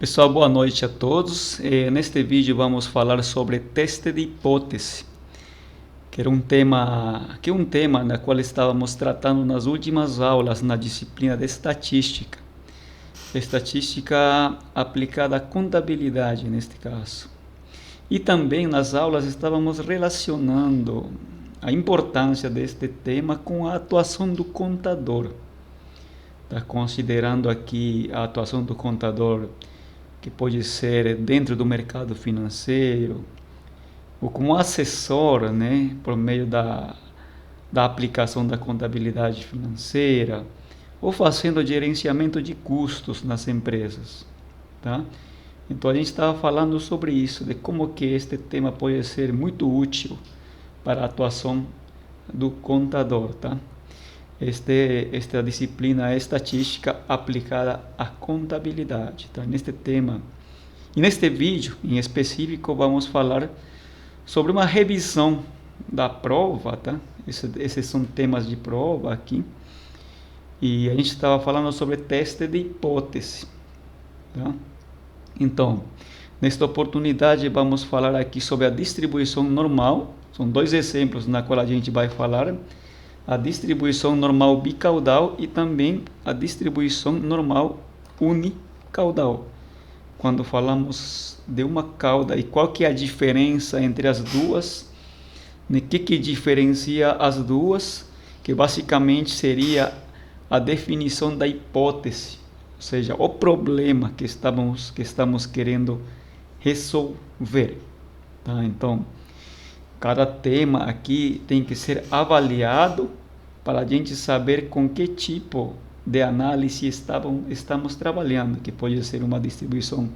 Pessoal, boa noite a todos. Neste vídeo vamos falar sobre teste de hipótese, que é um tema na qual estávamos tratando nas últimas aulas na disciplina de estatística. Estatística aplicada à contabilidade, neste caso. E também nas aulas estávamos relacionando a importância deste tema com a atuação do contador. Tá considerando aqui a atuação do contador, que pode ser dentro do mercado financeiro, ou como assessor, né, por meio da aplicação da contabilidade financeira, ou fazendo gerenciamento de custos nas empresas. Tá? Então a gente estava falando sobre isso, de como que este tema pode ser muito útil para a atuação do contador. Tá? Esta disciplina é estatística aplicada à contabilidade. Tá? Neste tema e neste vídeo em específico vamos falar sobre uma revisão da prova. Tá? Esses são temas de prova aqui. E a gente estava falando sobre teste de hipótese. Tá? Então, nesta oportunidade vamos falar aqui sobre a distribuição normal. São dois exemplos na qual a gente vai falar: a distribuição normal bicaudal e também a distribuição normal unicaudal. Quando falamos de uma cauda, e qual que é a diferença entre as duas, o que diferencia as duas, que basicamente seria a definição da hipótese, ou seja, o problema que estamos querendo resolver. Tá? Então, cada tema aqui tem que ser avaliado para a gente saber com que tipo de análise estamos trabalhando, que pode ser uma distribuição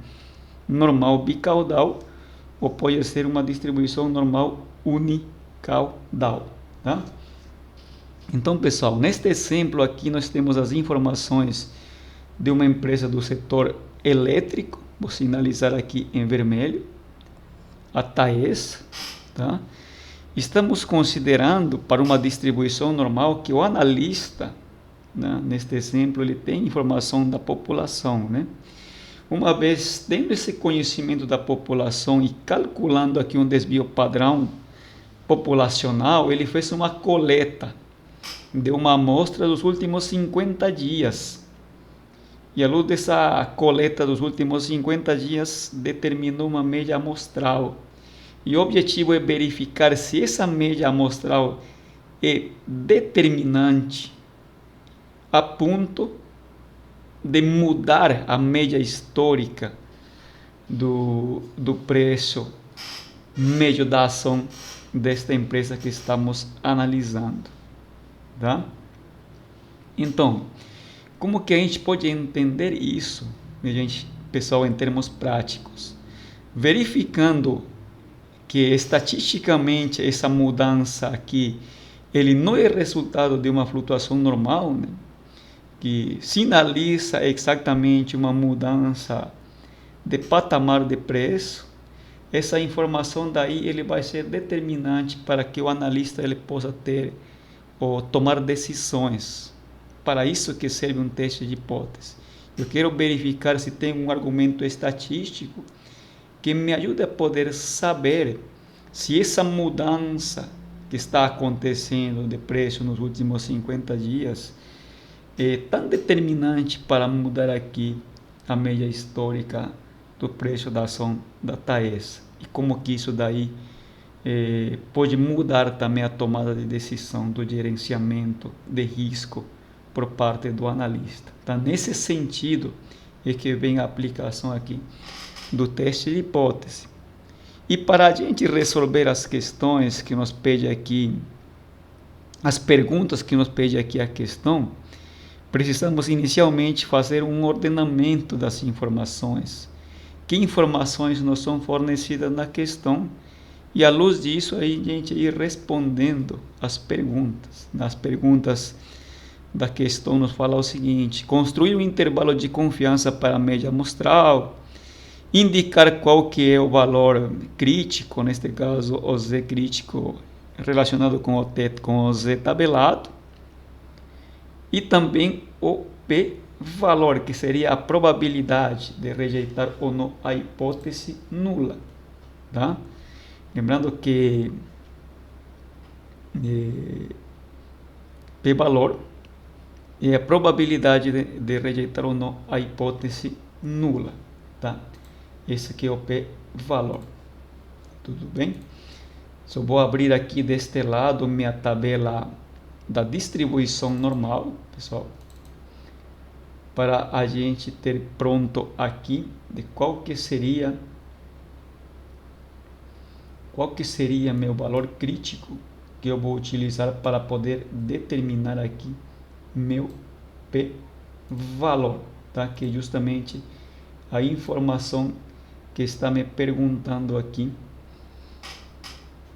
normal bicaudal ou pode ser uma distribuição normal unicaudal. Tá? Então, pessoal, neste exemplo aqui nós temos as informações de uma empresa do setor elétrico. Vou sinalizar aqui em vermelho a Taesa. Tá? Estamos considerando para uma distribuição normal que o analista, né, neste exemplo, ele tem informação da população, né? Uma vez tendo esse conhecimento da população e calculando aqui um desvio padrão populacional, ele fez uma coleta de uma amostra dos últimos 50 dias. E à luz dessa coleta dos últimos 50 dias, determinou uma média amostral. E o objetivo é verificar se essa média amostral é determinante a ponto de mudar a média histórica do preço médio da ação desta empresa que estamos analisando. Tá? Então, como que a gente pode entender isso, pessoal, em termos práticos? Verificando que estatisticamente essa mudança aqui, ele não é resultado de uma flutuação normal, né? Que sinaliza exatamente uma mudança de patamar de preço. Essa informação daí ele vai ser determinante para que o analista ele possa ter ou tomar decisões. Para isso que serve um teste de hipótese. Eu quero verificar se tem um argumento estatístico que me ajude a poder saber se essa mudança que está acontecendo de preço nos últimos 50 dias é tão determinante para mudar aqui a média histórica do preço da ação da Taesa. E como que isso daí pode mudar também a tomada de decisão do gerenciamento de risco por parte do analista. Tá? Nesse sentido é que vem a aplicação aqui do teste de hipótese. E para a gente resolver as questões que nos pede aqui, as perguntas que nos pede aqui a questão, precisamos inicialmente fazer um ordenamento das informações. Que informações nos são fornecidas na questão? E à luz disso, aí a gente ir respondendo as perguntas. Nas perguntas da questão nos fala o seguinte: construir um intervalo de confiança para a média amostral, indicar qual que é o valor crítico, neste caso o Z crítico relacionado com o Z tabelado, e também o P valor, que seria a probabilidade de rejeitar ou não a hipótese nula, tá? Lembrando que p-valor é a probabilidade de rejeitar ou não a hipótese nula, tá? Esse aqui é o p-valor. Tudo bem? Só vou abrir aqui deste lado minha tabela da distribuição normal, pessoal, para a gente ter pronto aqui de qual que seria meu valor crítico que eu vou utilizar para poder determinar aqui meu p-valor, tá? Que é justamente a informação que está me perguntando aqui.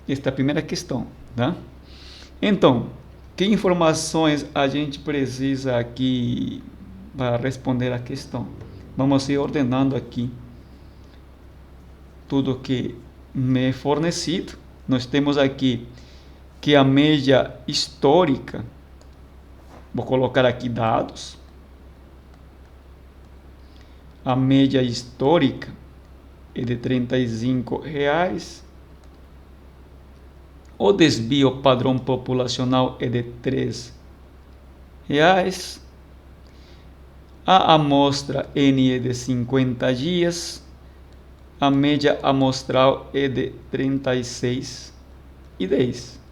Esta é a primeira questão, tá? Então, que informações a gente precisa aqui para responder a questão? Vamos ir ordenando aqui tudo que me é fornecido. Nós temos aqui que a média histórica, vou colocar aqui dados, a média histórica é de R$35, o desvio padrão populacional é de R$3, a amostra N é de 50 dias, a média amostral é de 36,10.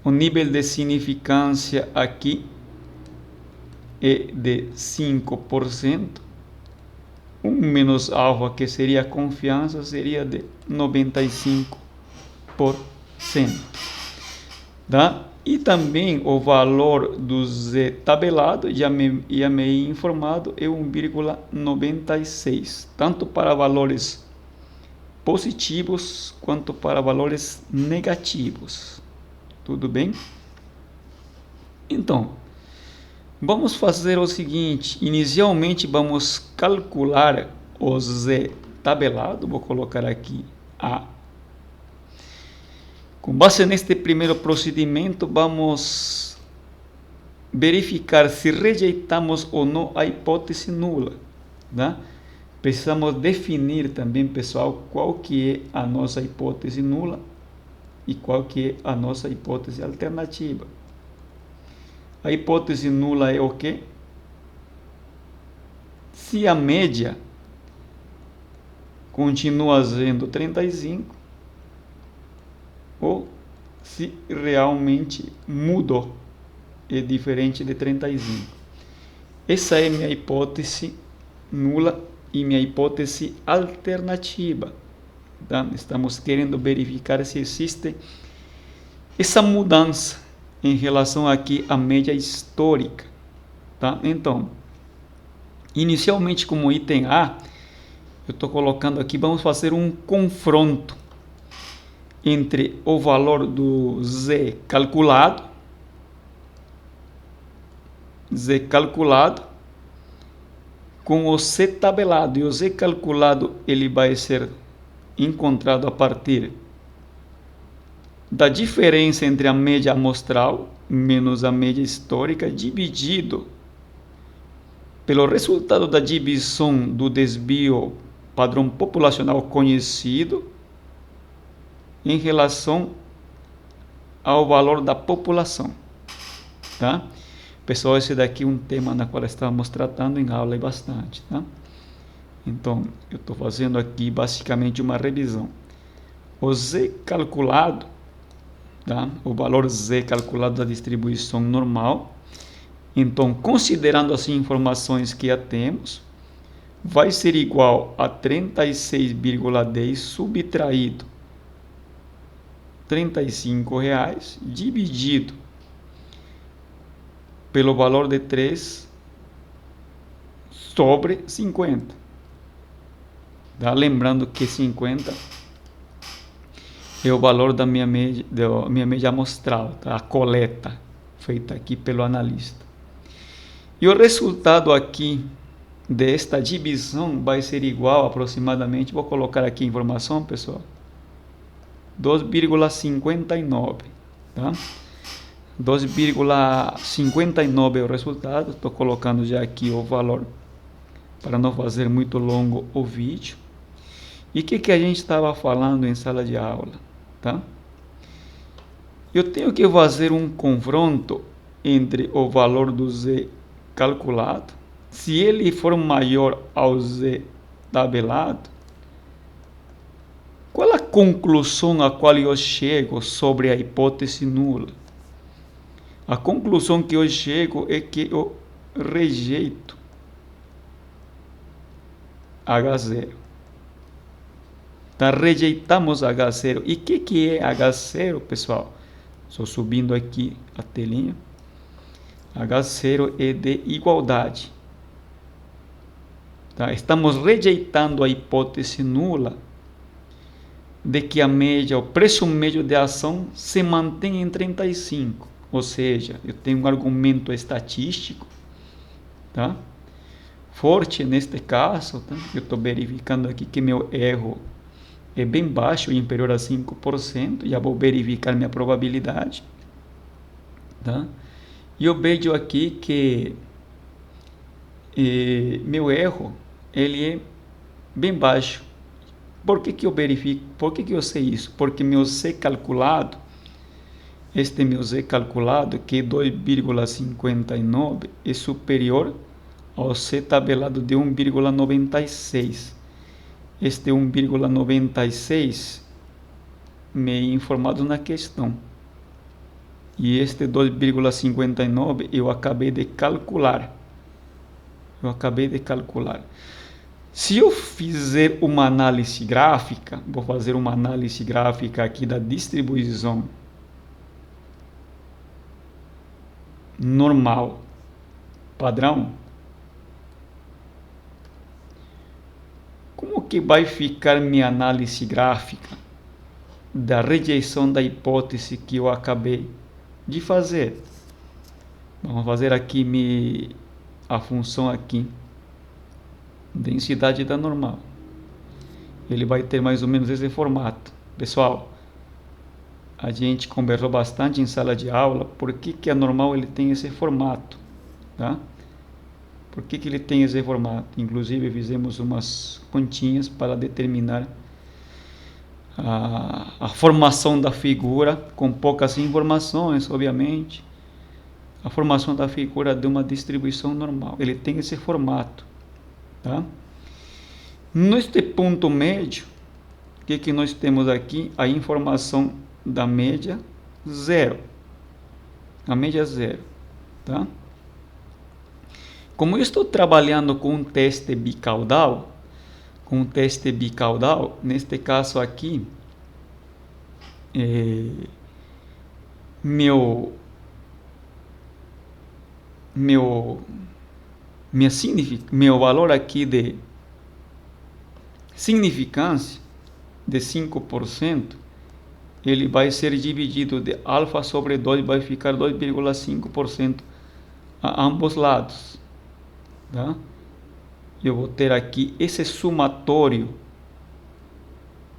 O nível de significância aqui é de 5%. Um menos alfa, que seria a confiança, seria de 95%. Tá? E também o valor do Z tabelado, já me informado, é 1,96, tanto para valores positivos quanto para valores negativos. Tudo bem? Então, vamos fazer o seguinte: inicialmente vamos calcular o Z tabelado, vou colocar aqui A. Com base neste primeiro procedimento, vamos verificar se rejeitamos ou não a hipótese nula, tá? Precisamos definir também, pessoal, qual que é a nossa hipótese nula e qual que é a nossa hipótese alternativa. A hipótese nula é o quê? Se a média continua sendo 35, ou se realmente mudou, é diferente de 35. Essa é minha hipótese nula e minha hipótese alternativa. Tá? Estamos querendo verificar se existe essa mudança em relação aqui à média histórica. Tá? Então, inicialmente como item A, eu estou colocando aqui, vamos fazer um confronto entre o valor do Z calculado com o C tabelado. E o Z calculado ele vai ser encontrado a partir da diferença entre a média amostral menos a média histórica dividido pelo resultado da divisão do desvio padrão populacional conhecido em relação ao valor da população, tá? Pessoal, esse daqui é um tema na qual estamos tratando em aula bastante, tá? Então, eu estou fazendo aqui basicamente uma revisão. O Z calculado, tá? O valor Z calculado da distribuição normal. Então, considerando as informações que já temos, vai ser igual a 36,10 subtraído R$35 dividido pelo valor de 3 sobre 50. Tá? Lembrando que 50 é o valor da minha média amostral, tá? A coleta feita aqui pelo analista. E o resultado aqui desta divisão vai ser igual aproximadamente, vou colocar aqui a informação, pessoal, 2,59, tá? 2,59 é o resultado. Estou colocando já aqui o valor para não fazer muito longo o vídeo. E o que a gente estava falando em sala de aula, tá? Eu tenho que fazer um confronto entre o valor do Z calculado. Se ele for maior ao Z tabelado, qual a conclusão a qual eu chego sobre a hipótese nula? A conclusão que eu chego é que eu rejeito H0. Tá? Rejeitamos H0. E o que é H0, pessoal? Estou subindo aqui a telinha. H0 é de igualdade. Tá? Estamos rejeitando a hipótese nula de que a média, o preço médio de ação se mantém em 35. Ou seja, eu tenho um argumento estatístico, tá? Forte neste caso, tá? Eu estou verificando aqui que meu erro é bem baixo, inferior a 5%, já vou verificar minha probabilidade, tá? E eu vejo aqui que meu erro ele é bem baixo. Por que eu verifico? Por que eu sei isso? Porque meu Z calculado, este meu Z calculado, que é 2,59, é superior ao C tabelado de 1,96. Este 1,96 me é informado na questão. E este 2,59 eu acabei de calcular. Se eu fizer uma análise gráfica, vou fazer uma análise gráfica aqui da distribuição normal, padrão. Como que vai ficar minha análise gráfica da rejeição da hipótese que eu acabei de fazer? Vamos fazer aqui a função aqui, densidade da normal. Ele vai ter mais ou menos esse formato. Pessoal, a gente conversou bastante em sala de aula por que a normal ele tem esse formato, tá? Por que ele tem esse formato? Inclusive fizemos umas continhas para determinar a formação da figura com poucas informações, obviamente. A formação da figura de uma distribuição normal. Ele tem esse formato, tá? Neste ponto médio, o que nós temos aqui? A informação da média zero. A média zero, tá? Como eu estou trabalhando com um teste bicaudal, neste caso aqui, meu valor aqui de significância de 5%, ele vai ser dividido de alfa sobre 2, vai ficar 2,5% a ambos lados, tá? Eu vou ter aqui esse somatório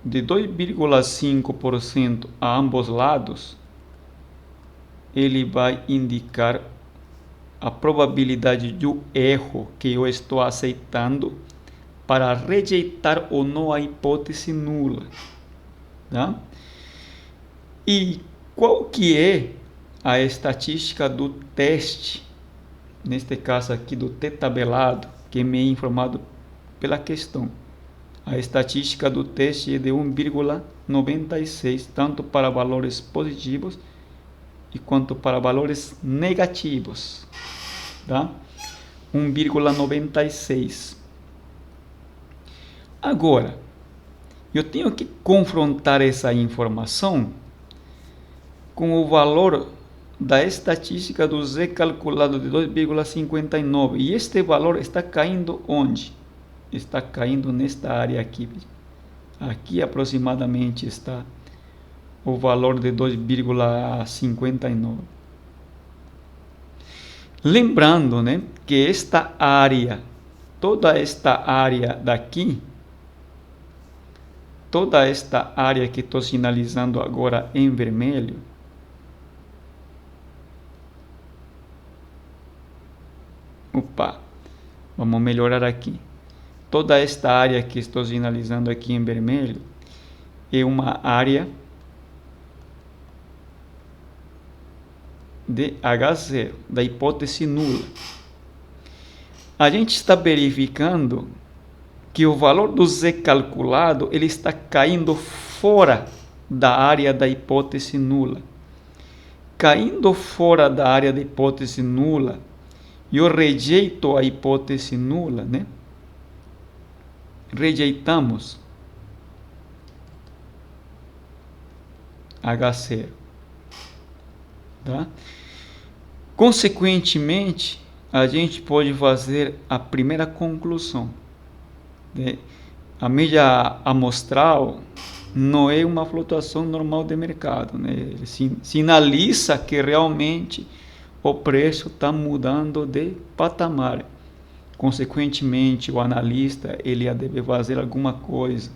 de 2,5% a ambos lados, ele vai indicar a probabilidade do erro que eu estou aceitando para rejeitar ou não a hipótese nula, tá? E qual que é a estatística do teste, neste caso aqui do T tabelado, que me é informado pela questão? A estatística do teste é de 1,96, tanto para valores positivos e quanto para valores negativos, tá? 1,96. Agora, eu tenho que confrontar essa informação com o valor da estatística do Z calculado de 2,59. E este valor está caindo onde? Está caindo nesta área aqui. Aqui aproximadamente está o valor de 2,59. Lembrando, né, que esta área, toda esta área daqui, toda esta área que estou sinalizando agora em vermelho, Opa, vamos melhorar aqui. Toda esta área que estou sinalizando aqui em vermelho é uma área de H0, da hipótese nula. A gente está verificando que o valor do Z calculado ele está caindo fora da área da hipótese nula. Caindo fora da área da hipótese nula, eu rejeito a hipótese nula, né? Rejeitamos H0. Tá? Consequentemente, a gente pode fazer a primeira conclusão. Né? A média amostral não é uma flutuação normal de mercado. Né? Ele sinaliza que realmente o preço está mudando de patamar. Consequentemente, o analista ele deve fazer alguma coisa,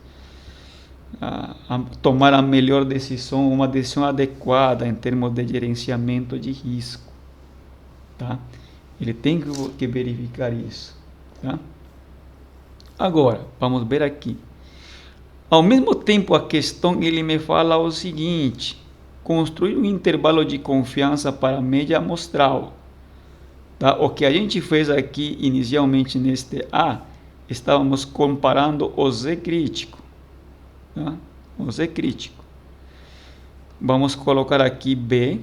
a tomar a melhor decisão, uma decisão adequada em termos de gerenciamento de risco. Tá? Ele tem que verificar isso. Tá? Agora, vamos ver aqui. Ao mesmo tempo, a questão ele me fala o seguinte: construir um intervalo de confiança para a média amostral. Tá? O que a gente fez aqui inicialmente neste A, estávamos comparando o Z crítico. Tá? O Z crítico. Vamos colocar aqui B,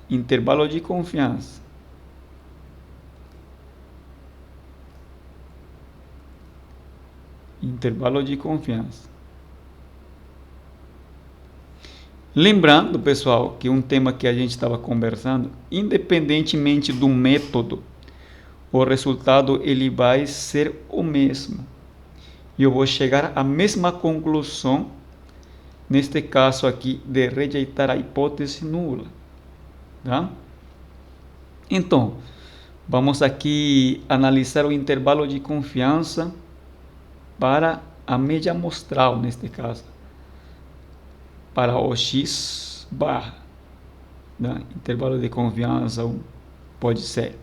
intervalo de confiança. Intervalo de confiança. Lembrando, pessoal, que um tema que a gente estava conversando, independentemente do método, o resultado ele vai ser o mesmo. E eu vou chegar à mesma conclusão, neste caso aqui, de rejeitar a hipótese nula. Tá? Então, vamos aqui analisar o intervalo de confiança para a média amostral, neste caso. Para o X barra. Tá? Intervalo de confiança pode ser.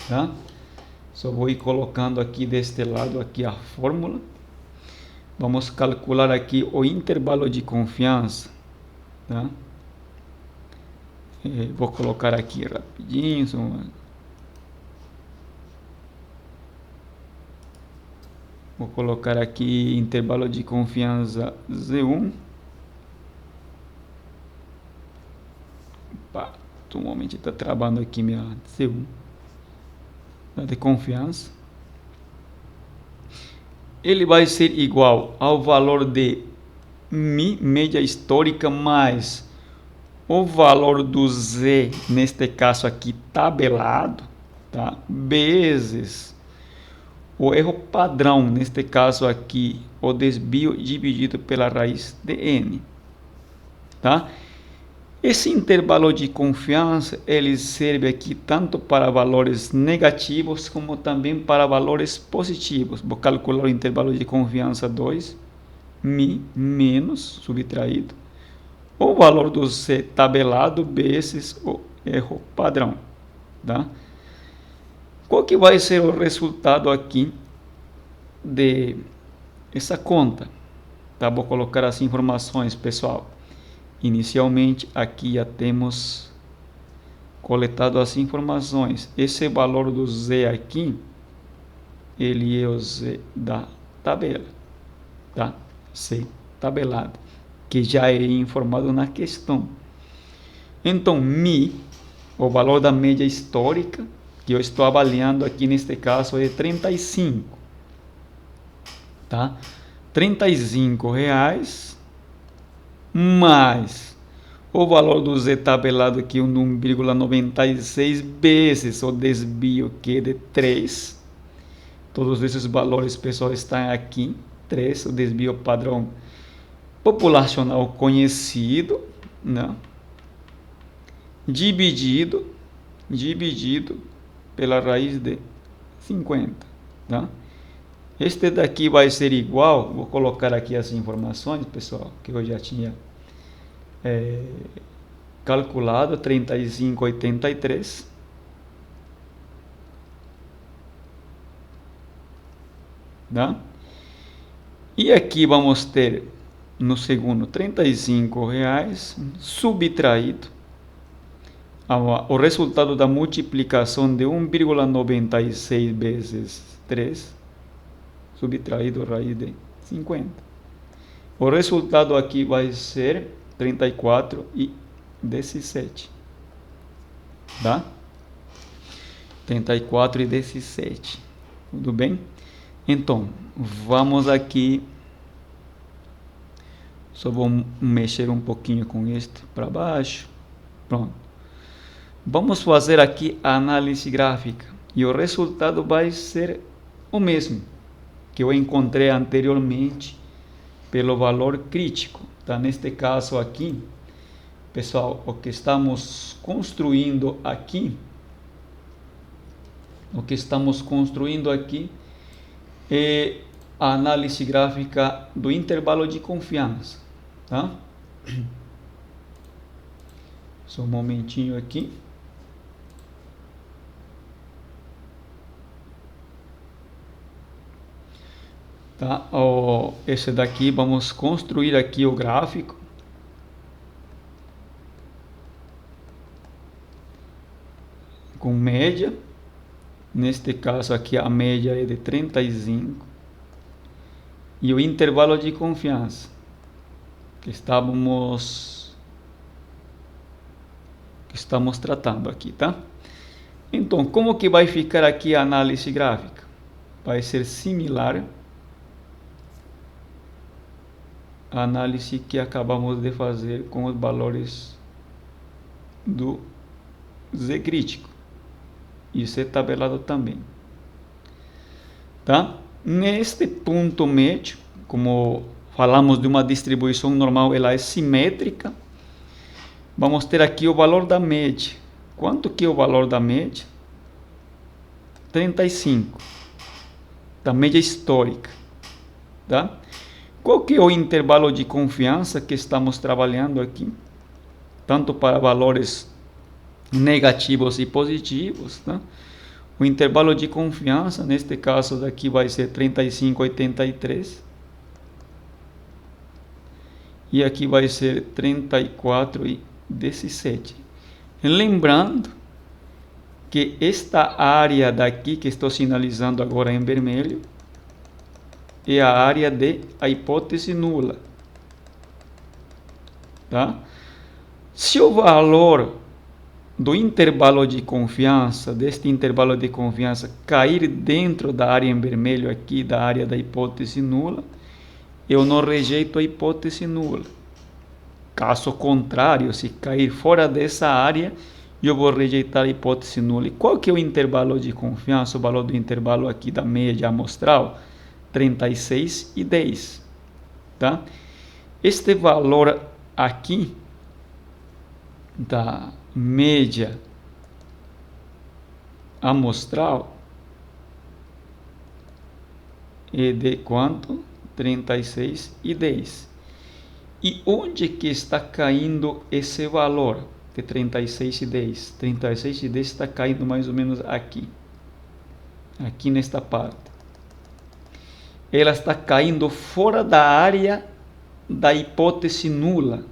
Tá? Só vou ir colocando aqui deste lado aqui a fórmula. Vamos calcular aqui o intervalo de confiança. Tá? Vou colocar aqui rapidinho. Vou colocar aqui intervalo de confiança Z1. Opa, um momento está travando aqui minha C1. De confiança. Ele vai ser igual ao valor de Mi, média histórica, mais o valor do Z, neste caso aqui, tabelado, tá? Vezes o erro padrão, neste caso aqui, o desvio dividido pela raiz de N. Tá? Esse intervalo de confiança, ele serve aqui tanto para valores negativos, como também para valores positivos. Vou calcular o intervalo de confiança 2, Mi menos subtraído, o valor do C tabelado vezes o erro padrão. Tá? Qual que vai ser o resultado aqui de essa conta? Tá? Vou colocar as informações, pessoal. Inicialmente, aqui já temos coletado as informações. Esse valor do Z aqui, ele é o Z da tabela, tá? C tabelado, que já é informado na questão. Então, Mi, o valor da média histórica, que eu estou avaliando aqui neste caso, é 35. Tá? R$35 mais o valor do Z tabelado aqui, 1,96 vezes o desvio que é de 3. Todos esses valores, pessoal, estão aqui. 3, o desvio padrão populacional conhecido, né? dividido pela raiz de 50. Tá? Este daqui vai ser igual, vou colocar aqui as informações, pessoal, que eu já tinha calculado, 35,83 tá? E aqui vamos ter no segundo R$ 35 subtraído o resultado da multiplicação de 1,96 vezes 3, subtraído raiz de 50. O resultado aqui vai ser 34,17. Tá? 34,17. Tudo bem? Então, vamos aqui. Só vou mexer um pouquinho com este para baixo. Pronto. Vamos fazer aqui a análise gráfica. E o resultado vai ser o mesmo que eu encontrei anteriormente pelo valor crítico. Tá? Neste caso aqui, pessoal, o que estamos construindo aqui, é a análise gráfica do intervalo de confiança. Tá? Só um momentinho aqui. Tá? Esse daqui, vamos construir aqui o gráfico. Com média. Neste caso aqui a média é de 35. E o intervalo de confiança que estamos tratando aqui, tá? Então, como que vai ficar aqui a análise gráfica? Vai ser similar à análise que acabamos de fazer com os valores do Z crítico. Isso é tabelado também. Tá? Neste ponto médio, como falamos de uma distribuição normal, ela é simétrica. Vamos ter aqui o valor da média. Quanto que é o valor da média? 35. Da média histórica. Tá? Qual que é o intervalo de confiança que estamos trabalhando aqui? Tanto para valores negativos e positivos, tá? O intervalo de confiança, neste caso daqui vai ser 35,83. E aqui vai ser 34,17. Lembrando que esta área daqui que estou sinalizando agora em vermelho é a área de a hipótese nula. Tá? Se o valor do intervalo de confiança, deste intervalo de confiança, cair dentro da área em vermelho aqui, da área da hipótese nula, eu não rejeito a hipótese nula. Caso contrário, se cair fora dessa área, eu vou rejeitar a hipótese nula. E qual que é o intervalo de confiança? O valor do intervalo aqui da média amostral? 36,10. Tá? Este valor aqui da média amostral é de quanto? 36,10. E onde que está caindo esse valor de 36,10? 36,10 está caindo mais ou menos aqui. Aqui nesta parte. Ela está caindo fora da área da hipótese nula.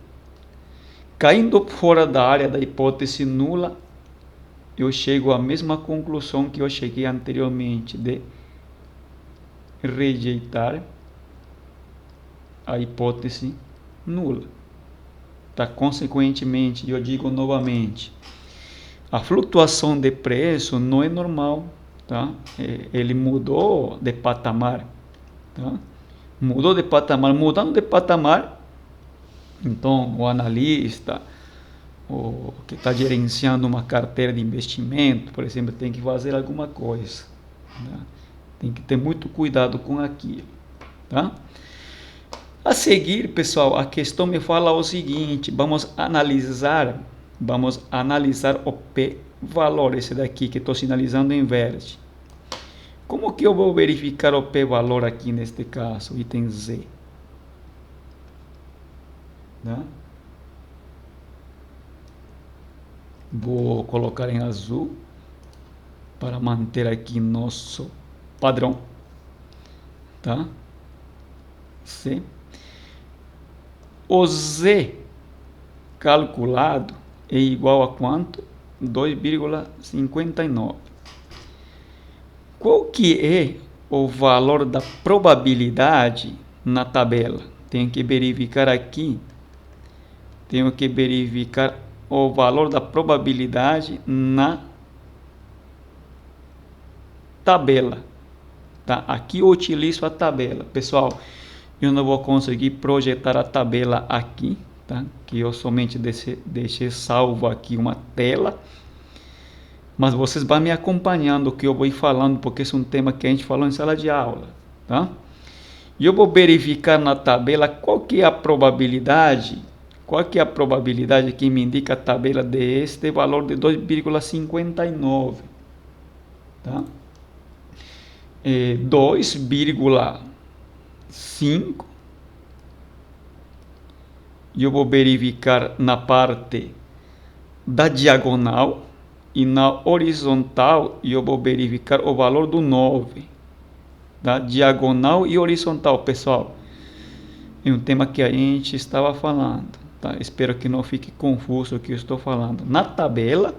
Caindo fora da área da hipótese nula, eu chego à mesma conclusão que eu cheguei anteriormente, de rejeitar a hipótese nula. Tá? Consequentemente, eu digo novamente, a flutuação de preço não é normal. Tá? Ele mudou de patamar. Tá? Mudou de patamar. Mudando de patamar, então o analista, o que está gerenciando uma carteira de investimento, por exemplo, tem que fazer alguma coisa. Tá? Tem que ter muito cuidado com aquilo. Tá? A seguir, pessoal, a questão me fala o seguinte: vamos analisar o p-valor, esse daqui que estou sinalizando em verde. Como que eu vou verificar o p-valor aqui neste caso, item Z? Tá? Vou colocar em azul para manter aqui nosso padrão. tá? C. O Z calculado é igual a quanto? 2,59. Qual que é o valor da probabilidade na tabela? Tenho que verificar aqui. Tenho que verificar o valor da probabilidade na tabela. Tá? Aqui eu utilizo a tabela. Pessoal, eu não vou conseguir projetar a tabela aqui, tá? Que eu somente deixei salvo aqui uma tela. Mas vocês vão me acompanhando o que eu vou falando, porque esse é um tema que a gente falou em sala de aula, tá? E eu vou verificar na tabela qual que é a probabilidade, que me indica a tabela deste valor de 2,59, tá? 2,5, e eu vou verificar na parte da diagonal, e na horizontal eu vou verificar o valor do 9, tá? Diagonal e horizontal, pessoal, é um tema que a gente estava falando, tá? Espero que não fique confuso o que eu estou falando. Na tabela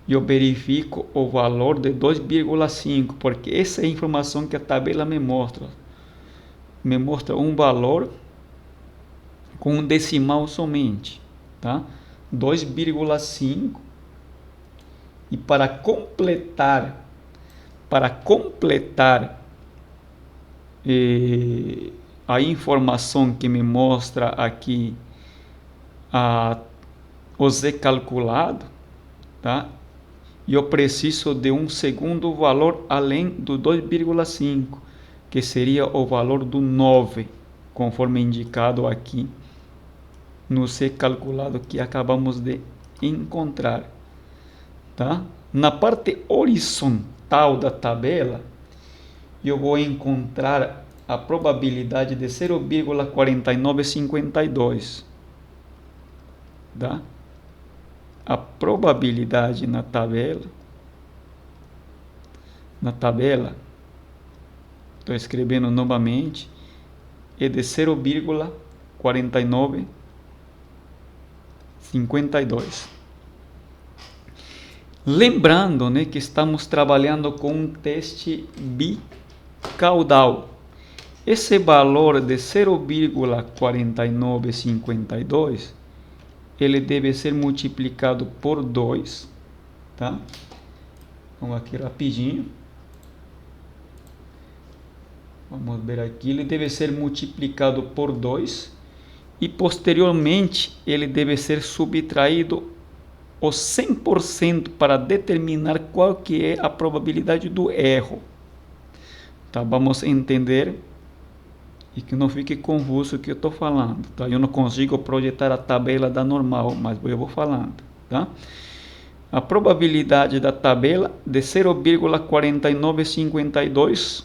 eu verifico o valor de 2,5, porque essa é a informação que a tabela me mostra um valor com um decimal somente, tá? 2,5. E para completar a informação que me mostra aqui o Z calculado, tá? Eu preciso de um segundo valor além do 2,5, que seria o valor do 9, conforme indicado aqui no Z calculado que acabamos de encontrar. Tá? Na parte horizontal da tabela, eu vou encontrar a probabilidade de 0,4952. Tá? A probabilidade na tabela, estou escrevendo novamente, é de 0,4952. Lembrando, né, que estamos trabalhando com um teste bicaudal. Esse valor de 0,4952, ele deve ser multiplicado por 2, tá? Vamos aqui rapidinho. Vamos ver aqui, ele deve ser multiplicado por 2 e posteriormente ele deve ser subtraído o 100% para determinar qual que é a probabilidade do erro. Tá? Vamos entender e que não fique confuso o que eu estou falando. Tá? Eu não consigo projetar a tabela da normal, mas eu vou falando. Tá? A probabilidade da tabela de 0,4952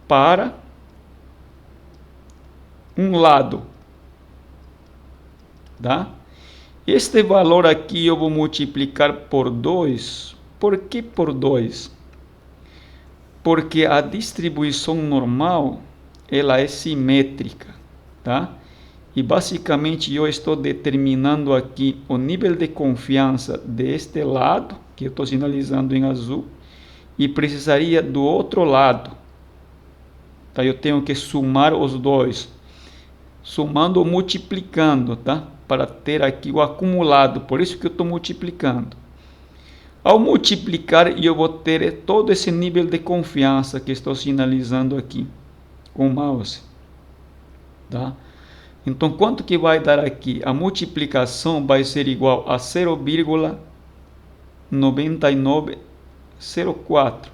para um lado. Tá? Este valor aqui eu vou multiplicar por 2. Por que por 2? Porque a distribuição normal, ela é simétrica, tá? E basicamente eu estou determinando aqui o nível de confiança deste lado, que eu estou sinalizando em azul, e precisaria do outro lado. Tá? Eu tenho que somar os dois, somando ou multiplicando, tá? Para ter aqui o acumulado, por isso que eu estou multiplicando. Ao multiplicar, eu vou ter todo esse nível de confiança que estou sinalizando aqui com o mouse. Tá? Então, quanto que vai dar aqui? A multiplicação vai ser igual a 0,9904.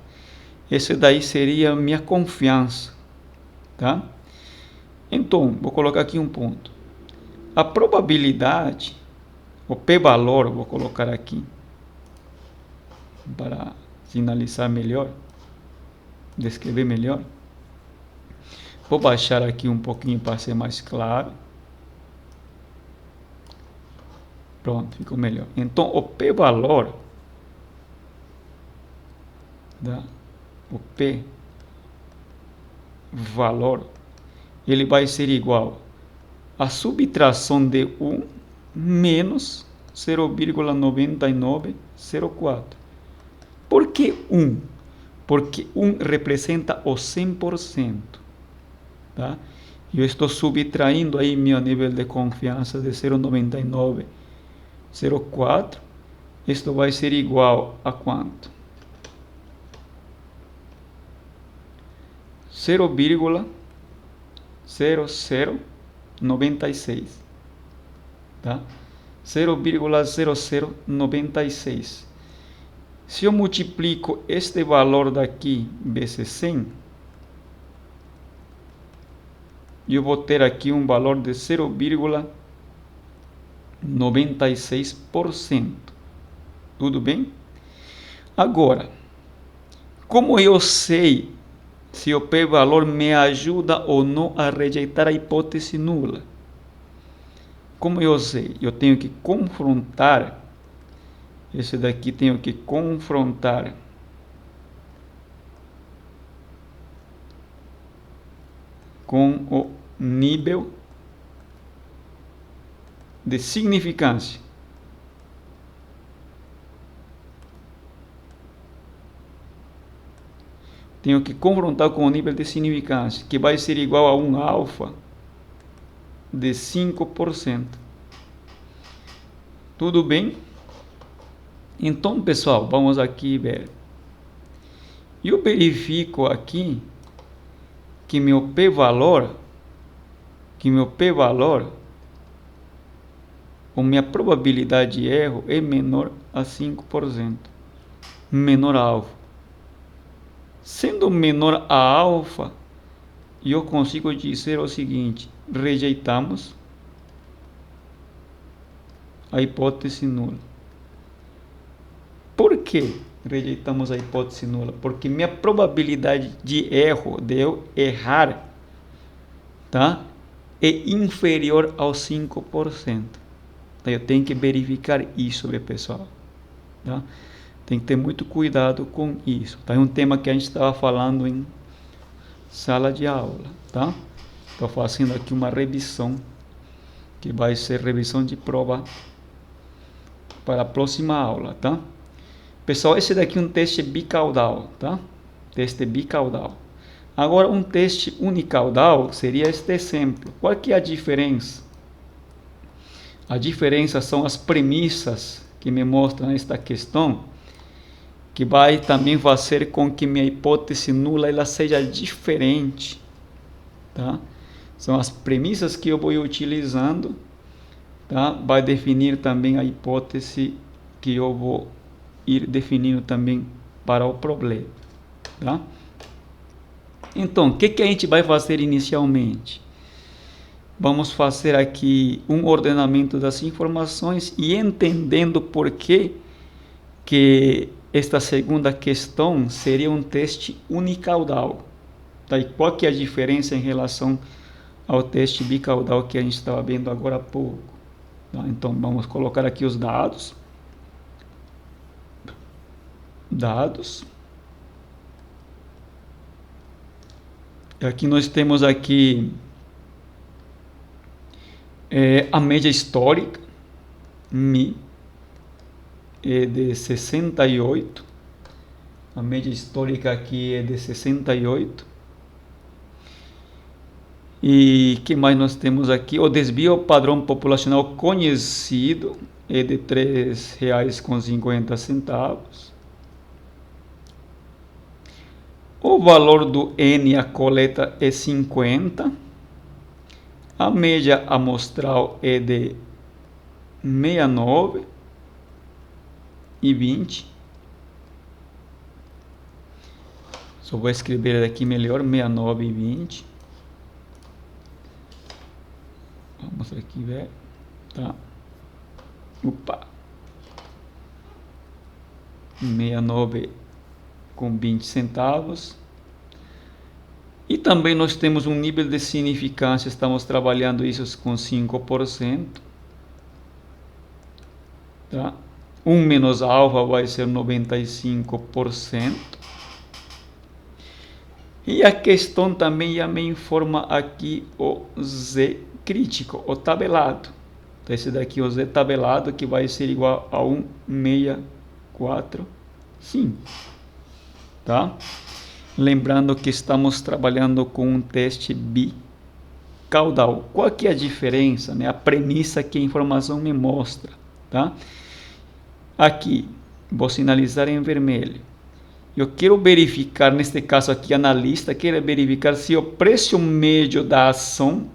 Esse daí seria a minha confiança. Tá? Então, vou colocar aqui um ponto. A probabilidade, o p-valor, vou colocar aqui para sinalizar melhor, descrever melhor. Vou baixar aqui um pouquinho para ser mais claro. Pronto, ficou melhor. Então, o p-valor, o p valor, ele vai ser igual a subtração de 1 menos 0,9904. Por que 1? Porque 1 representa o 100%. Tá? Eu estou subtraindo aí meu nível de confiança de 0,9904. Isto vai ser igual a quanto? 0,0096. Tá? 0,0096. Se eu multiplico este valor daqui vezes 100, eu vou ter aqui um valor de 0,96%. Tudo bem? Agora, como eu sei se o p-valor me ajuda ou não a rejeitar a hipótese nula? Como eu sei? Eu tenho que confrontar. Esse daqui tenho que confrontar com o nível de significância. Tenho que confrontar com o nível de significância, que vai ser igual a um alfa de 5%. Tudo bem? Então, pessoal, vamos aqui ver. Eu verifico aqui que meu p-valor, ou minha probabilidade de erro é menor a 5%, menor a alfa. Sendo menor a alfa, eu consigo dizer o seguinte: rejeitamos a hipótese nula. Por que rejeitamos a hipótese nula? Porque minha probabilidade de erro, de eu errar, tá, é inferior ao 5%. Eu tenho que verificar isso, pessoal. Tá? Tem que ter muito cuidado com isso. Tá? É um tema que a gente estava falando em sala de aula. Tá? Estou fazendo aqui uma revisão, que vai ser revisão de prova para a próxima aula. Tá? Pessoal, esse daqui é um teste bicaudal. Tá? Teste bicaudal. Agora, um teste unicaudal seria este exemplo. Qual que é a diferença? A diferença são as premissas que me mostram esta questão, que vai também fazer com que minha hipótese nula ela seja diferente. Tá? São as premissas que eu vou utilizando, tá? Vai definir também a hipótese que eu vou ir definindo também para o problema. Tá? Então, o que a gente vai fazer inicialmente? Vamos fazer aqui um ordenamento das informações e entendendo por que esta segunda questão seria um teste unicaudal. Tá? E qual que é a diferença em relação ao teste bicaudal que a gente estava vendo agora há pouco? Tá? Então, vamos colocar aqui os dados. Aqui nós temos aqui a média histórica, Mi, é de 68. A média histórica aqui é de 68. E que mais nós temos aqui? O desvio padrão populacional conhecido é de R$ 3,50. O valor do N, a coleta, é 50. A média amostral é de 69,20. Só vou escrever aqui melhor, 69,20. Vamos aqui ver. Tá. Opa. 69,20. E também nós temos um nível de significância, estamos trabalhando isso com 5%. Tá? 1 menos alfa vai ser 95%. E a questão também já me informa aqui o Z crítico, o tabelado. Então, esse daqui é o Z tabelado, que vai ser igual a 1645. Tá? Lembrando que estamos trabalhando com um teste bicaudal. Qual que é a diferença, né? A premissa que a informação me mostra. Tá? Aqui, vou sinalizar em vermelho. Eu quero verificar, neste caso aqui, analista, quer verificar se o preço médio da ação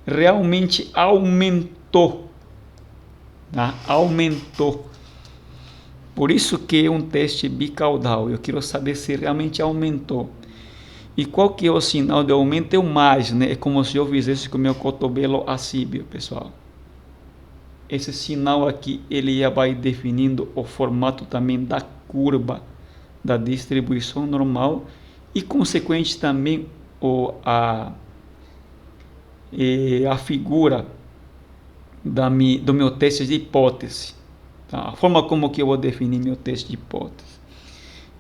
realmente aumentou. Tá? Aumentou. Por isso que é um teste bicaudal. Eu quero saber se realmente aumentou. E qual que é o sinal de aumento? É o mais, né? É como se eu fizesse com o meu cotovelo assíbio, pessoal. Esse sinal aqui, ele já vai definindo o formato também da curva da distribuição normal e consequente também a figura do meu teste de hipótese, tá? A forma como que eu vou definir meu teste de hipótese.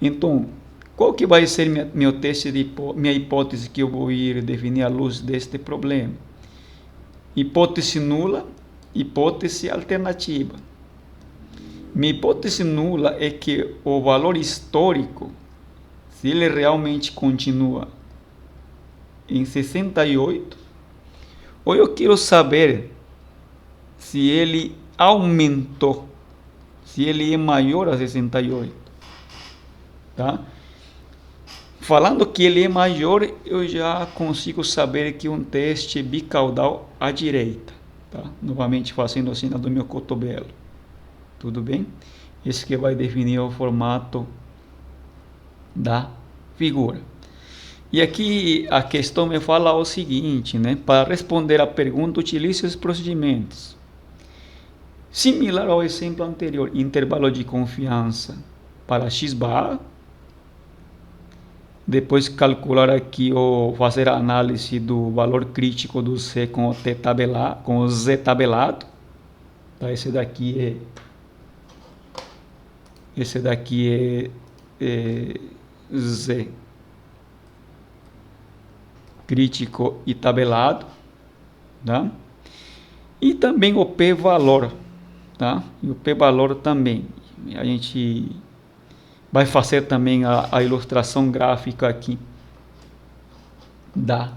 Então, qual que vai ser minha hipótese que eu vou ir definir à luz deste problema? Hipótese nula, hipótese alternativa. Minha hipótese nula é que o valor histórico, se ele realmente continua em 68, ou eu quero saber se ele aumentou, se ele é maior a 68, tá? Falando que ele é maior, eu já consigo saber que um teste bicaudal à direita, tá? Novamente fazendo assim do meu cotovelo. Tudo bem? Esse que vai definir o formato da figura. E aqui a questão me fala o seguinte, né? Para responder à pergunta, utilize os procedimentos. Similar ao exemplo anterior, intervalo de confiança para x barra. Depois calcular aqui ou fazer a análise do valor crítico do C com o Z tabelado. Tá? Esse daqui é Z crítico e tabelado, tá? E também o p-valor, tá? E o p-valor também. A gente vai fazer também a ilustração gráfica aqui da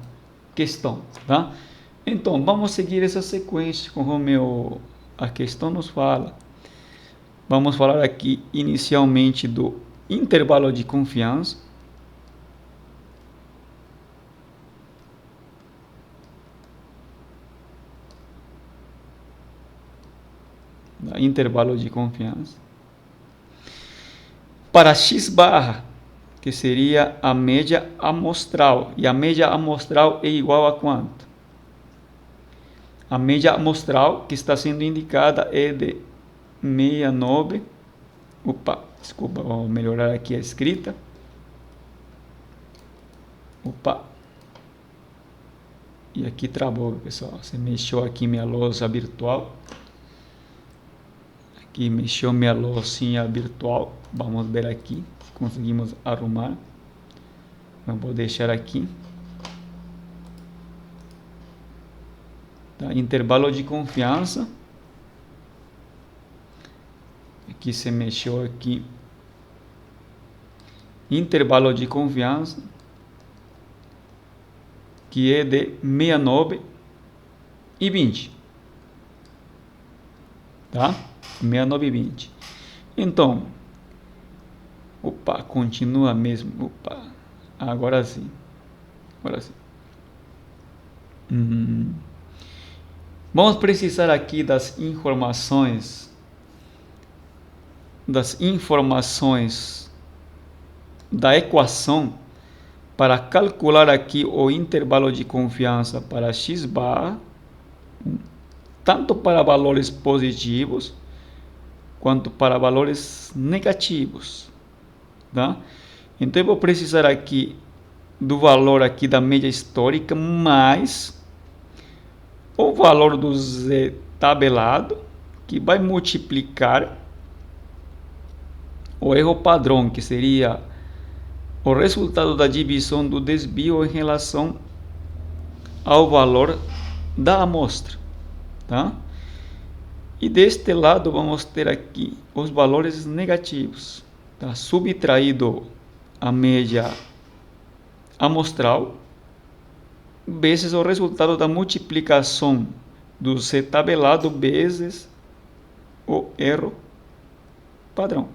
questão, tá? Então, vamos seguir essa sequência conforme a questão nos fala. Vamos falar aqui inicialmente do intervalo de confiança. Intervalo de confiança. Para x barra, que seria a média amostral. E a média amostral é igual a quanto? A média amostral que está sendo indicada é de 69. Opa, desculpa, vou melhorar aqui a escrita. Opa. E aqui travou, pessoal. Você mexeu aqui minha lousa virtual. Aqui mexeu minha loucinha virtual. Vamos ver aqui se conseguimos arrumar. Eu vou deixar aqui. Tá? Intervalo de confiança. Aqui se mexeu aqui. Intervalo de confiança, que é de 69 e 20. Tá? 69 e 20. Então, opa, continua mesmo. Opa, agora sim. Agora sim. Vamos precisar aqui das informações da equação para calcular aqui o intervalo de confiança para x barra, tanto para valores positivos quanto para valores negativos, tá? Então eu vou precisar aqui do valor aqui da média histórica mais o valor do Z tabelado, que vai multiplicar o erro padrão, que seria o resultado da divisão do desvio em relação ao valor da amostra, tá? E deste lado vamos ter aqui os valores negativos, tá? Subtraído a média amostral vezes o resultado da multiplicação do C tabelado vezes o erro padrão,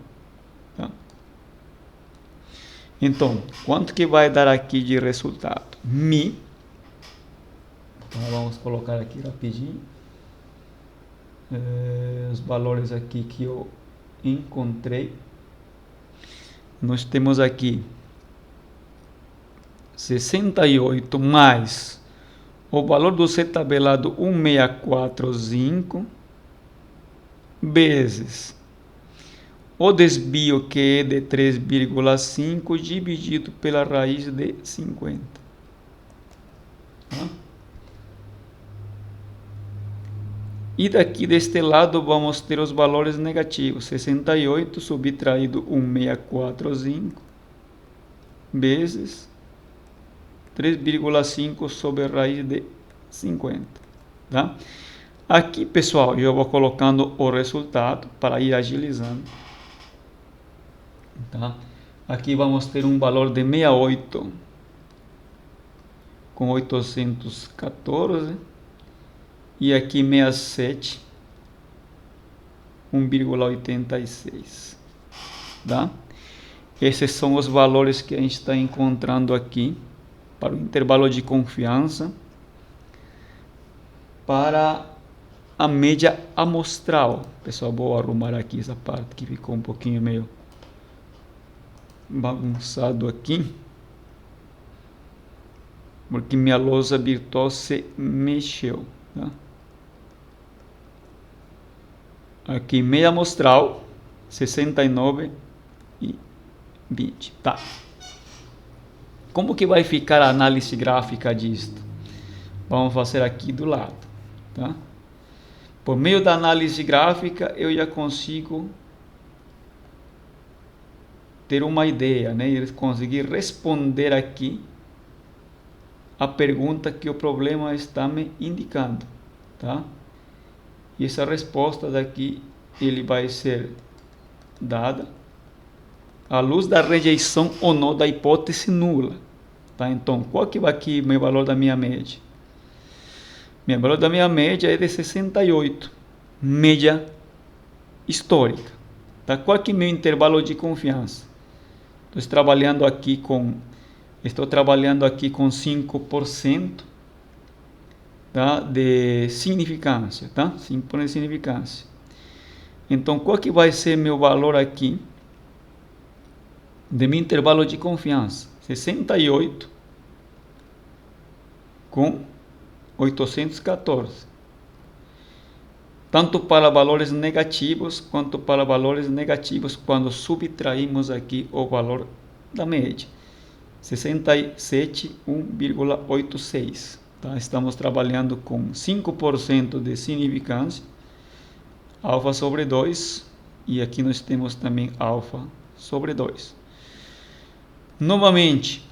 tá? Então, quanto que vai dar aqui de resultado? Mi. Então, vamos colocar aqui rapidinho os valores aqui que eu encontrei. Nós temos aqui 68 mais o valor do C tabelado 1645 vezes o desvio, que é de 3,5 dividido pela raiz de 50. Tá? E daqui deste lado vamos ter os valores negativos. 68 subtraído 1645 vezes 3,5 sobre a raiz de 50. Tá? Aqui, pessoal, eu vou colocando o resultado para ir agilizando. Tá? Aqui vamos ter um valor de 68 com 814 e aqui 67 1,86. Tá? Esses são os valores que a gente está encontrando aqui para o intervalo de confiança para a média amostral. Pessoal, vou arrumar aqui essa parte que ficou um pouquinho meio bagunçado aqui, porque minha lousa virtual se mexeu, tá? Aqui média amostral 69 e 20, tá? Como que vai ficar a análise gráfica disto? Vamos fazer aqui do lado, tá? Por meio da análise gráfica eu já consigo ter uma ideia, né? E conseguir responder aqui a pergunta que o problema está me indicando, tá? E essa resposta daqui ele vai ser dada à luz da rejeição ou não da hipótese nula, tá? Então, qual que vai aqui o meu valor da minha média? Meu valor da minha média é de 68, média histórica, tá? Qual que é o meu intervalo de confiança? Estou trabalhando aqui com 5%, tá? De significância, tá? 5% de significância. Então, qual que vai ser meu valor aqui de meu intervalo de confiança? 68 com 814. Tanto para valores negativos quanto para valores negativos quando subtraímos aqui o valor da média. 67, 1,86. Tá? Estamos trabalhando com 5% de significância, alfa sobre 2, e aqui nós temos também alfa sobre 2. Novamente,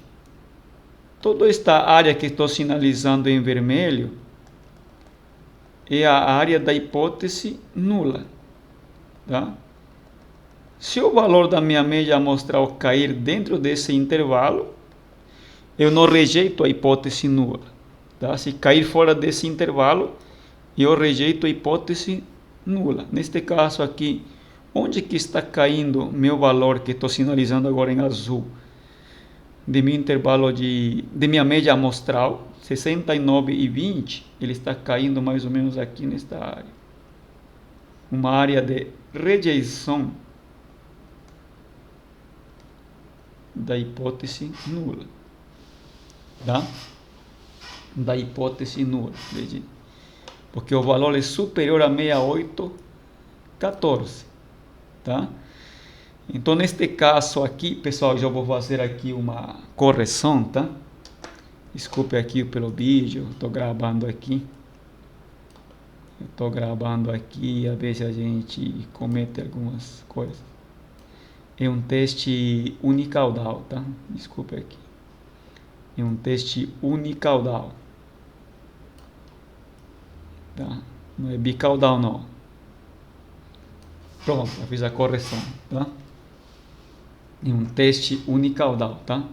toda esta área que estou sinalizando em vermelho é a área da hipótese nula, tá? Se o valor da minha média amostral cair dentro desse intervalo, eu não rejeito a hipótese nula, tá? Se cair fora desse intervalo, eu rejeito a hipótese nula. Neste caso aqui, onde que está caindo meu valor que estou sinalizando agora em azul? De meu intervalo de minha média amostral, 69 e 20, ele está caindo mais ou menos aqui nesta área. Uma área de rejeição da hipótese nula. Tá? Da hipótese nula. Porque o valor é superior a 68,14. Tá? Então, neste caso aqui, pessoal, já vou fazer aqui uma correção, tá? Desculpe aqui pelo vídeo, estou gravando aqui. Estou gravando aqui, a ver se a gente comete algumas coisas. É um teste unicaudal, tá? Desculpe aqui. É um teste unicaudal. Tá? Não é bicaudal, não. Pronto, eu fiz a correção, tá? É um teste unicaudal, tá?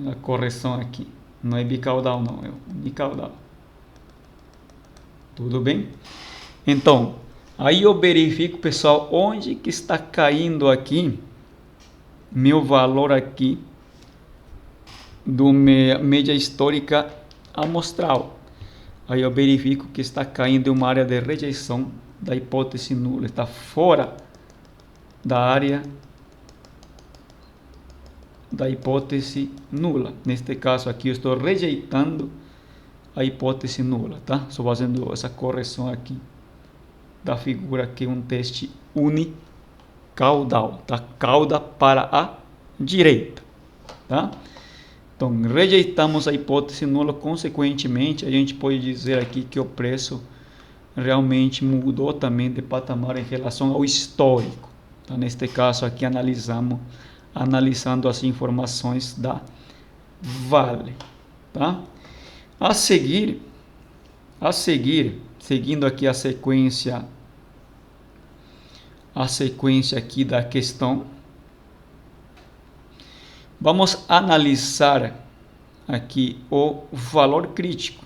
A correção aqui. Não é bicaudal, não. É unicaudal. Tudo bem? Então, aí eu verifico, pessoal, onde que está caindo aqui meu valor aqui do média histórica amostral. Aí eu verifico que está caindo em uma área de rejeição da hipótese nula, está fora da área da hipótese nula. Neste caso aqui eu estou rejeitando a hipótese nula, tá? Estou fazendo essa correção aqui da figura que é um teste unicaudal, tá? Cauda para a direita, tá? Então, rejeitamos a hipótese nula, consequentemente, a gente pode dizer aqui que o preço realmente mudou também de patamar em relação ao histórico. Tá? Neste caso aqui, analisando as informações da Vale. Tá? A seguir, seguindo aqui a sequência aqui da questão, vamos analisar aqui o valor crítico.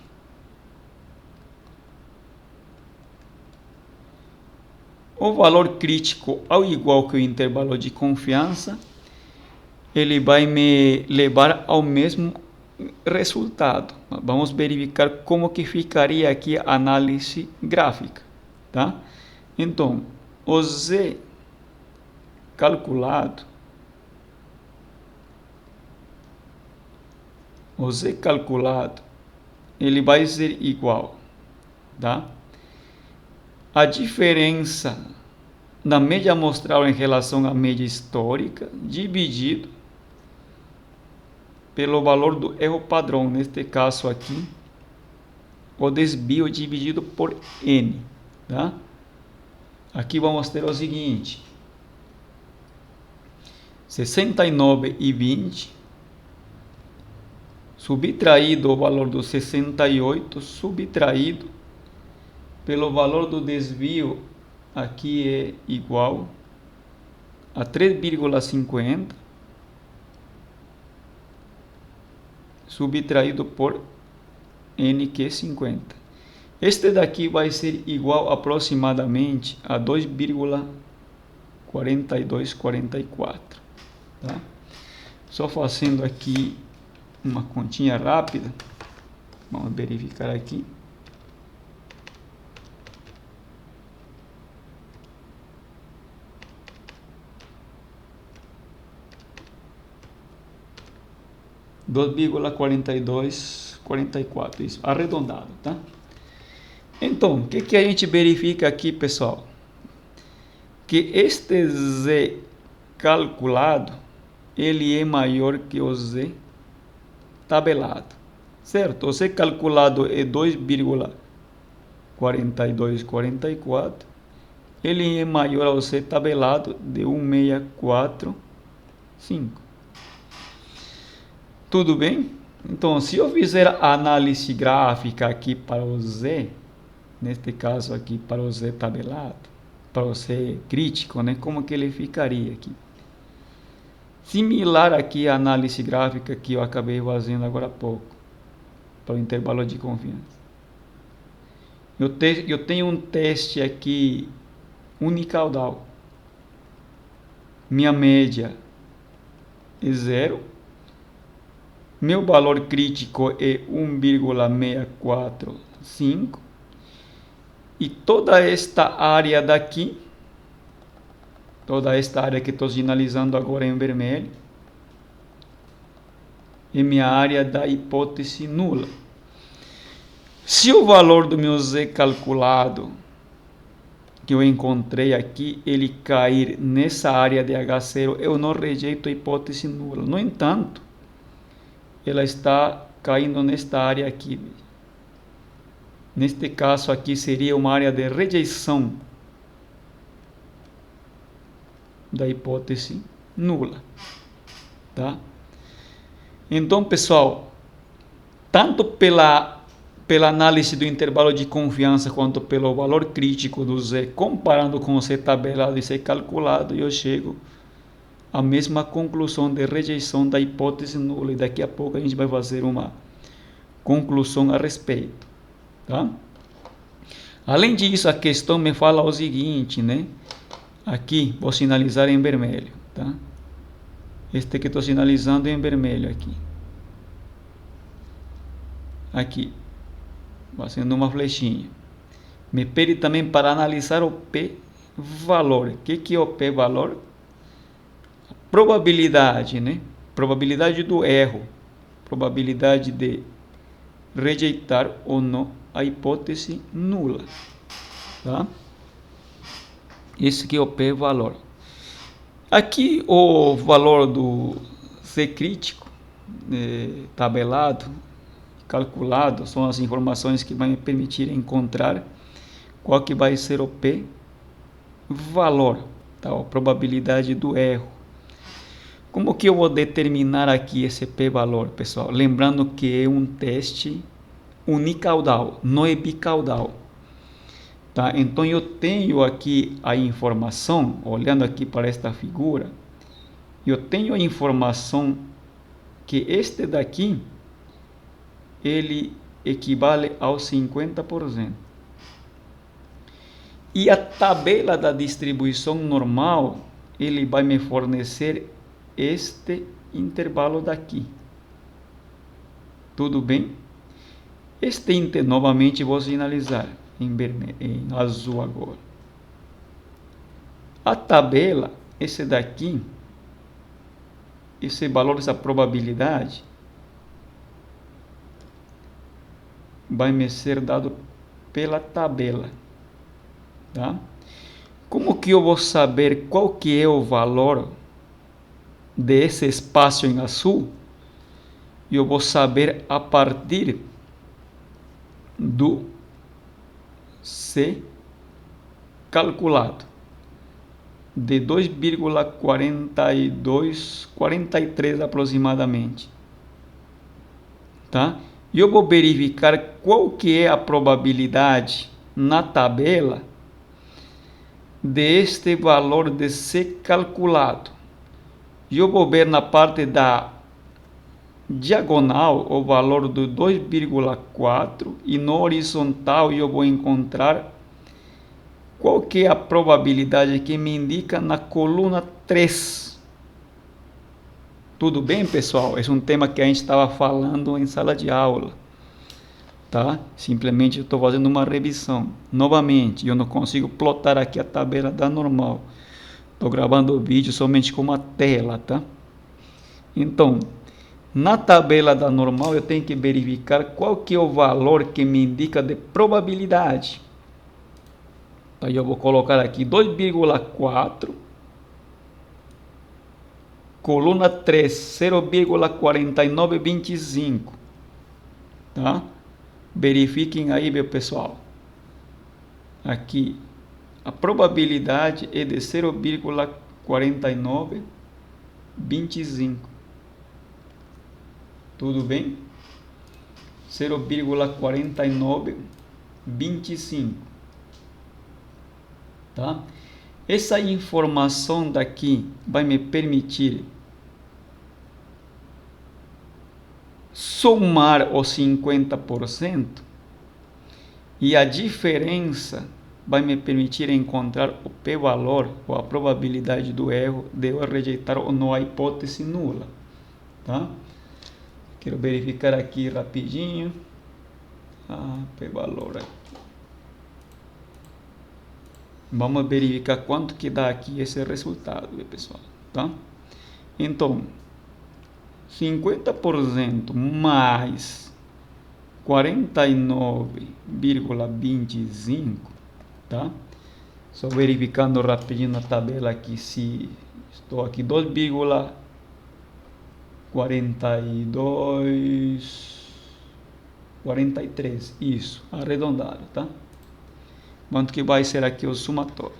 O valor crítico, ao igual que o intervalo de confiança, ele vai me levar ao mesmo resultado. Vamos verificar como que ficaria aqui a análise gráfica, tá? Então, o Z calculado, ele vai ser igual, tá? A diferença da média amostral em relação à média histórica dividido pelo valor do erro padrão, neste caso aqui, o desvio dividido por N, tá? Aqui vamos ter o seguinte: 69,20 subtraído o valor do 68, subtraído pelo valor do desvio, aqui é igual a 3,50, subtraído por N, que é 50. Este daqui vai ser igual aproximadamente a 2,4244. Tá? Só fazendo aqui uma continha rápida, vamos verificar aqui. $2,4244, isso, arredondado, tá? Então, o que a gente verifica aqui, pessoal? Que este Z calculado, ele é maior que o Z tabelado, certo? O Z calculado é 2,4244, ele é maior ao Z tabelado de 1,645. Tudo bem? Então, se eu fizer a análise gráfica aqui para o Z, neste caso aqui para o Z tabelado, para o Z crítico, né? Como que ele ficaria aqui? Similar aqui à análise gráfica que eu acabei fazendo agora há pouco, para o intervalo de confiança. Eu tenho um teste aqui unicaudal. Minha média é 0. Meu valor crítico é 1,645. E toda esta área daqui, toda esta área que estou sinalizando agora em vermelho, é minha área da hipótese nula. Se o valor do meu Z calculado, que eu encontrei aqui, ele cair nessa área de H0, eu não rejeito a hipótese nula. No entanto, ela está caindo nesta área aqui. Neste caso aqui seria uma área de rejeição da hipótese nula, tá? Então, pessoal, tanto pela análise do intervalo de confiança quanto pelo valor crítico do Z, comparando com o C tabelado e C calculado, eu chego à mesma conclusão de rejeição da hipótese nula, e daqui a pouco a gente vai fazer uma conclusão a respeito, tá? Além disso, a questão me fala o seguinte, né? Aqui, vou sinalizar em vermelho, tá? Este que estou sinalizando em vermelho aqui. Aqui, fazendo uma flechinha. Me pede também para analisar o p-valor. O que é o p-valor? Probabilidade, né? Probabilidade do erro. Probabilidade de rejeitar ou não a hipótese nula, tá? Esse aqui é o p-valor. Aqui o valor do C crítico, tabelado, calculado, são as informações que vão me permitir encontrar qual que vai ser o p-valor, tá? A probabilidade do erro. Como que eu vou determinar aqui esse p-valor, pessoal? Lembrando que é um teste unicaudal, não é bicaudal. Tá? Então eu tenho aqui a informação, olhando aqui para esta figura, eu tenho a informação que este daqui, ele equivale aos 50%. E a tabela da distribuição normal, ele vai me fornecer este intervalo daqui. Tudo bem? Novamente vou sinalizar em azul agora. A tabela, esse daqui, esse valor dessa probabilidade, vai me ser dado pela tabela, tá? Como que eu vou saber qual que é o valor desse espaço em azul? Eu vou saber a partir do C calculado de 2,4243 aproximadamente, tá? E eu vou verificar qual que é a probabilidade na tabela deste valor de C calculado. E eu vou ver na parte da diagonal o valor do 2,4 e no horizontal eu vou encontrar qual que é a probabilidade que me indica na coluna 3. Tudo bem, pessoal? Esse é um tema que a gente estava falando em sala de aula, tá? Simplesmente eu estou fazendo uma revisão. Novamente, eu não consigo plotar aqui a tabela da normal. Estou gravando o vídeo somente com uma tela, tá? Então, na tabela da normal eu tenho que verificar qual que é o valor que me indica de probabilidade. Aí eu vou colocar aqui 2,4, coluna 3, 0,4925, tá? Verifiquem aí, meu pessoal. Aqui, a probabilidade é de 0,4925. Tudo bem? 0,4925. Tá? Essa informação daqui vai me permitir somar os 50% e a diferença vai me permitir encontrar o p-valor ou a probabilidade do erro de eu rejeitar ou não a hipótese nula, tá? Quero verificar aqui rapidinho. P-valor aqui. Vamos verificar quanto que dá aqui esse resultado, pessoal, tá? Então, 50% mais 49,25, tá? Só verificando rapidinho na tabela aqui se estou aqui 2,4243, isso, arredondado, tá? Quanto que vai ser aqui o somatório?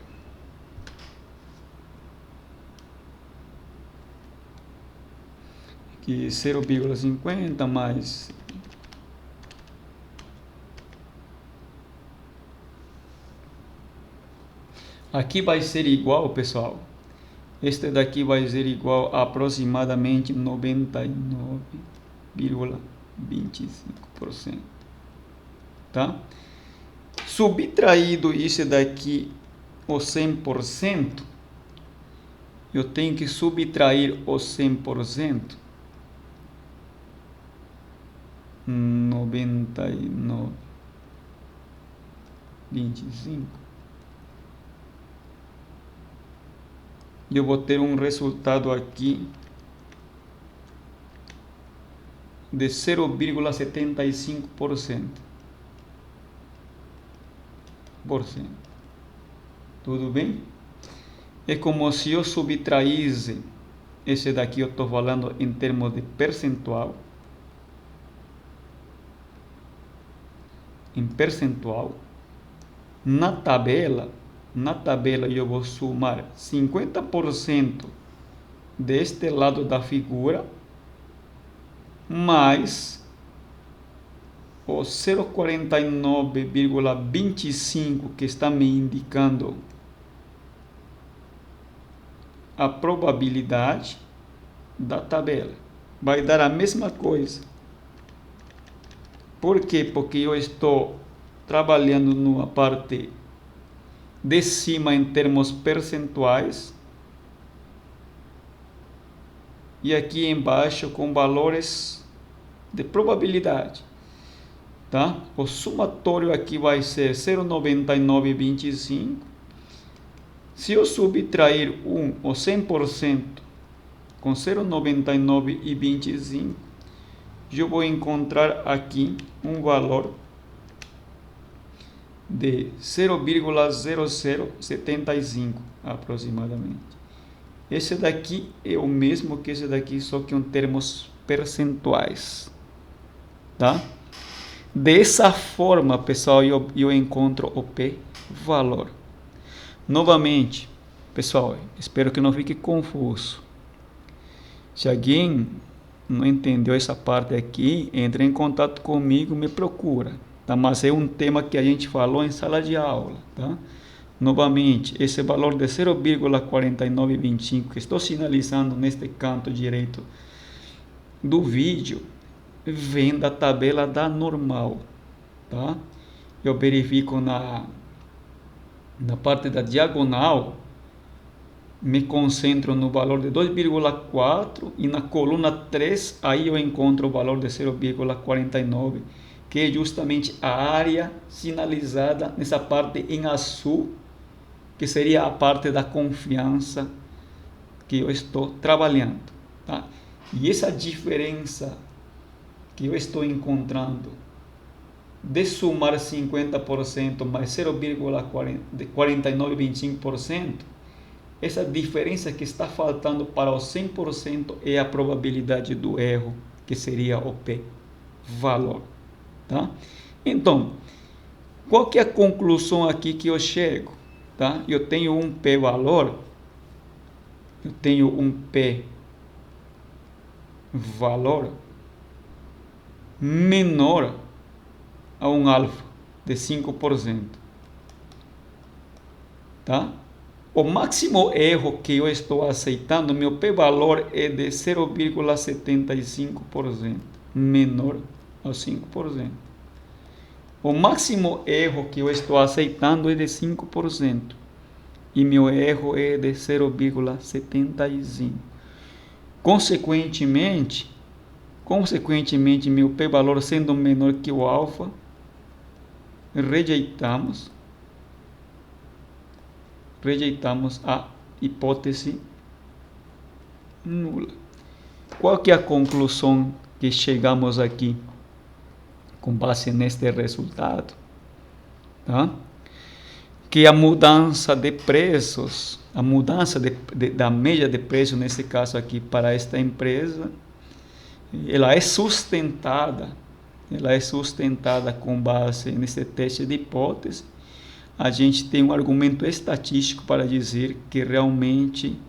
que 0,50 mais aqui vai ser igual, pessoal. Este daqui vai ser igual a aproximadamente 99,25%. Tá? Subtraído isso daqui, o 100%, eu tenho que subtrair o 100%. 99,25. E eu vou ter um resultado aqui de 0,75%. Tudo bem? É como se eu subtraísse, esse daqui eu estou falando em termos de percentual. Em percentual. Na tabela eu vou somar 50% deste lado da figura, mais o 0,49,25 que está me indicando a probabilidade da tabela. Vai dar a mesma coisa. Por quê? Porque eu estou trabalhando numa parte de cima em termos percentuais e aqui embaixo com valores de probabilidade, tá? O somatório aqui vai ser 0,9925. Se eu subtrair o 100% com 0,9925, eu vou encontrar aqui um valor de 0,0075 aproximadamente. Esse daqui é o mesmo que esse daqui, só que em termos percentuais, tá? Dessa forma, pessoal, eu encontro o p-valor. Novamente, pessoal, espero que não fique confuso. Se alguém não entendeu essa parte aqui, entre em contato comigo, me procura. Tá? Mas é um tema que a gente falou em sala de aula. Tá? Novamente, esse valor de 0,4925 que estou sinalizando neste canto direito do vídeo vem da tabela da normal. Tá? Eu verifico na parte da diagonal, me concentro no valor de 2,4 e na coluna 3, aí eu encontro o valor de 0,49, que é justamente a área sinalizada nessa parte em azul, que seria a parte da confiança que eu estou trabalhando. Tá? E essa diferença que eu estou encontrando de somar 50% mais 0,4925%, essa diferença que está faltando para o 100% é a probabilidade do erro, que seria o p-valor. Tá? Então, qual que é a conclusão aqui que eu chego? Tá? Eu tenho um p-valor, menor a um alfa de 5%. Tá? O máximo erro que eu estou aceitando, meu p-valor é de 0,75%, menor a 5%. O máximo erro que eu estou aceitando é de 5%, e meu erro é de 0,75%. Consequentemente, meu p-valor sendo menor que o alfa, rejeitamos a hipótese nula. Qual que é a conclusão que chegamos aqui com base neste resultado? Tá? Que a mudança de preços, a mudança da média de preço, nesse caso aqui, para esta empresa, ela é sustentada com base nesse teste de hipótese. A gente tem um argumento estatístico para dizer que realmente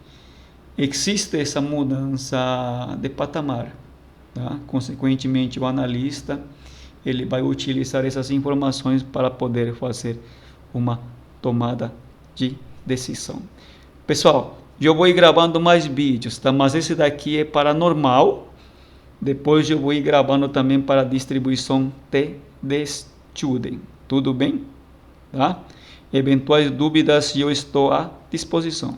existe essa mudança de patamar. tá? Consequentemente, o analista ele vai utilizar essas informações para poder fazer uma tomada de decisão. Pessoal, eu vou ir gravando mais vídeos, tá? Mas esse daqui é para normal. Depois eu vou ir gravando também para distribuição TD Student. Tudo bem? Tá? Eventuais dúvidas eu estou à disposição.